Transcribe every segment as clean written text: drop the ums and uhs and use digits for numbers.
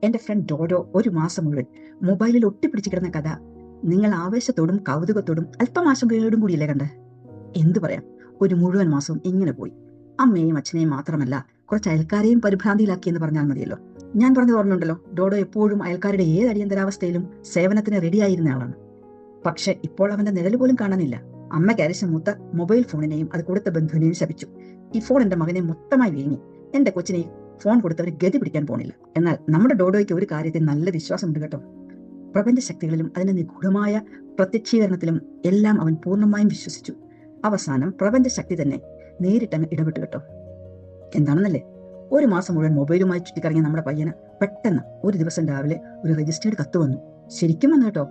എന്റെ front dodo ഒരു മാസം മുഴുവൻ മൊബൈലിൽ ഒട്ടിപ്പിടിച്ചു കിടന്ന കഥ നിങ്ങൾ ആവേശത്തോടും കൗതുകത്തോടും അല്പം ആശങ്കയോടും കൂടിയല്ലേ കണ്ട്? എന്തു പറയാം, ഒരു മുഴുവൻ മാസവും ഇങ്ങനെ പോയി. അമ്മയെയും അച്ഛനെയും മാത്രമല്ല, കുറച്ച് അയൽക്കാരെയും പരിഭ്രാന്തിയിലാക്കിയെന്ന് പറഞ്ഞാൽ മതിയല്ലോ. ഞാൻ പറഞ്ഞത് ഓർമ്മയുണ്ടല്ലോ, ഡോഡോ എപ്പോഴും അയൽക്കാരുടെ ഏത് അടിയന്തരാവസ്ഥയിലും സേവനത്തിന് റെഡിയായിരുന്ന ആളാണ്. പക്ഷെ ഇപ്പോൾ അവന്റെ നിഴല് പോലും കാണാനില്ല. അമ്മ കാരിച്ച മൂത്ത മൊബൈൽ ഫോണിനെയും അത് കൊടുത്ത ബന്ധുവിനെയും ശപിച്ചു. ഈ ഫോൺ എന്റെ മകനെ മൊത്തമായി വീങ്ങി. എന്റെ കൊച്ചിനെ ഫോൺ കൊടുത്തവര് ഗതി പിടിക്കാൻ പോണില്ല. എന്നാൽ നമ്മുടെ ഡോഡോയ്ക്ക് ഒരു കാര്യത്തിൽ നല്ല വിശ്വാസമുണ്ട് കേട്ടോ. പ്രപഞ്ച ശക്തികളിലും അതിന്റെ നിഗൂഢമായ പ്രത്യക്ഷീകരണത്തിലും എല്ലാം അവൻ പൂർണ്ണമായും വിശ്വസിച്ചു. അവസാനം പ്രപഞ്ച ശക്തി തന്നെ നേരിട്ടങ്ങ് ഇടപെട്ടു കേട്ടോ. എന്താണെന്നല്ലേ, ഒരു മാസം മുഴുവൻ മൊബൈലുമായി ചുറ്റിക്കറങ്ങിയ നമ്മുടെ പയ്യന് പെട്ടെന്ന് ഒരു ദിവസം രാവിലെ ഒരു രജിസ്റ്റേർഡ് കത്ത് വന്നു. ശരിക്കും വന്നു കേട്ടോ.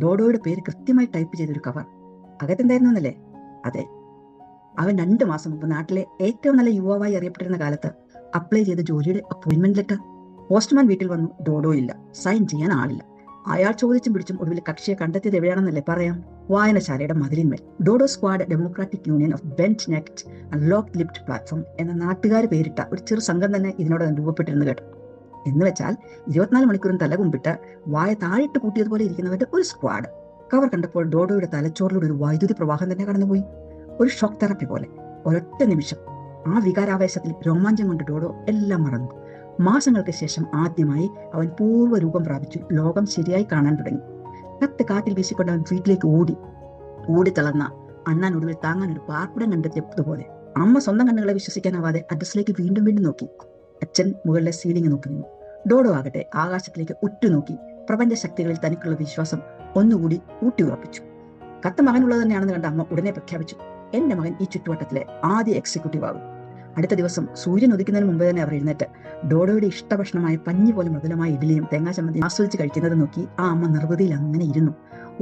ഡോഡോയുടെ പേര് കൃത്യമായി ടൈപ്പ് ചെയ്തൊരു കവർ. അകത്തെന്തായിരുന്നു എന്നല്ലേ? അതെ, അവൻ 2 മാസം മുമ്പ് നാട്ടിലെ ഏറ്റവും നല്ല യുവാവായി അറിയപ്പെട്ടിരുന്ന കാലത്ത് അപ്ലൈ ചെയ്ത ജോലിയുടെ അപ്പോയിന്റ്മെന്റ് ലെറ്റർ. പോസ്റ്റ്മാൻ വീട്ടിൽ വന്നു. ഡോഡോ ഇല്ല, സൈൻ ചെയ്യാൻ ആളില്ല. അയാൾ ചോദിച്ചും പിടിച്ചും ഒടുവിൽ കക്ഷിയെ കണ്ടെത്തിയത് എവിടെയാണെന്നല്ലേ പറയാം? വായനശാലയുടെ മതിലിന്മേൽ. Dodo squad democratic union of bench necked and lock lipped platform എന്ന നാട്ടുകാർ പേരിട്ട ഒരു ചെറു സംഘം തന്നെ ഇതിനോട് രൂപപ്പെട്ടിരുന്നു കേട്ടോ. എന്ന് വെച്ചാൽ 24 മണിക്കൂറും തലകുമ്പിട്ട് വായ താഴിട്ട് പൂട്ടിയതുപോലെ ഇരിക്കുന്നവരുടെ ഒരു സ്ക്വാഡ്. കവർ കണ്ടപ്പോൾ ഡോഡോയുടെ തലച്ചോറിലൂടെ ഒരു വൈദ്യുതി പ്രവാഹം തന്നെ കടന്നുപോയി. ഒരു ഷോക്ക് തെറാപ്പി പോലെ. ഒരൊറ്റ നിമിഷം ആ വികാരാവേശത്തിൽ രോമാഞ്ചം കൊണ്ട് ഡോഡോ എല്ലാം മറന്നു. മാസങ്ങൾക്ക് ശേഷം ആദ്യമായി അവൻ പൂർവ്വരൂപം പ്രാപിച്ചു ലോകം ശരിയായി കാണാൻ തുടങ്ങി. കത്ത് കാറ്റിൽ വീശിക്കൊണ്ട് അവൻ വീട്ടിലേക്ക് ഓടിത്തളർന്ന അണ്ണാൻ ഒടുവിൽ താങ്ങാൻ ഒരു പാർപ്പിടം കണ്ടെത്തിയതുപോലെ. അമ്മ സ്വന്തം കണ്ണുകളെ വിശ്വസിക്കാനാവാതെ അഡ്രസ്സിലേക്ക് വീണ്ടും വീണ്ടും നോക്കി. അച്ഛൻ മുകളിലെ സീലിംഗ് നോക്കി നിന്നു. ഡോഡോ ആകട്ടെ ആകാശത്തിലേക്ക് ഉറ്റുനോക്കി പ്രപഞ്ച ശക്തികളിൽ തനിക്കുള്ള വിശ്വാസം ഒന്നുകൂടി ഊട്ടിയുറപ്പിച്ചു. കത്ത് മകനുള്ളത് തന്നെയാണെന്ന് കണ്ട അമ്മ ഉടനെ പ്രഖ്യാപിച്ചു, എന്റെ മകൻ ഈ ചുറ്റുവട്ടത്തിലെ ആദ്യ എക്സിക്യൂട്ടീവ് ആകും. അടുത്ത ദിവസം സൂര്യൻ ഉദിക്കുന്നതിന് മുമ്പ് തന്നെ അവർ എഴുന്നേറ്റ് ഡോഡോയുടെ ഇഷ്ടഭക്ഷണമായ പഞ്ഞി പോലെ മൃദുലമായ ഇഡ്ഡലിയും തേങ്ങാ ചമ്മന്തി ആസ്വദിച്ച് കഴിക്കുന്നത് നോക്കി ആ അമ്മ നിർവൃതിയിൽ അങ്ങനെ ഇരുന്നു.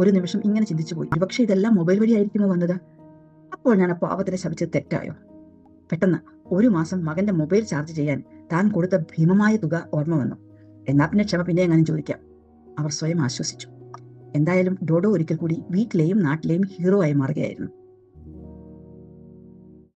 ഒരു നിമിഷം ഇങ്ങനെ ചിന്തിച്ചു പോയി, പക്ഷെ ഇതെല്ലാം മൊബൈൽ വഴി ആയിരിക്കുമോ വന്നത്? അപ്പോൾ ഞാൻ പാവത്തിനെ ശപിച്ചത് തെറ്റായോ? പെട്ടെന്ന് ഒരു മാസം മകന്റെ മൊബൈൽ ചാർജ് ചെയ്യാൻ താൻ കൊടുത്ത ഭീമമായ തുക ഓർമ്മ വന്നു. എന്നാ പിന്നെ ക്ഷമ പിന്നെ എങ്ങനെ ചോദിക്കാം, അവർ സ്വയം ആശ്വസിച്ചു. എന്തായാലും ഡോഡോ ഒരിക്കൽ കൂടി വീട്ടിലെയും നാട്ടിലെയും ഹീറോ ആയി മാറുകയായിരുന്നു.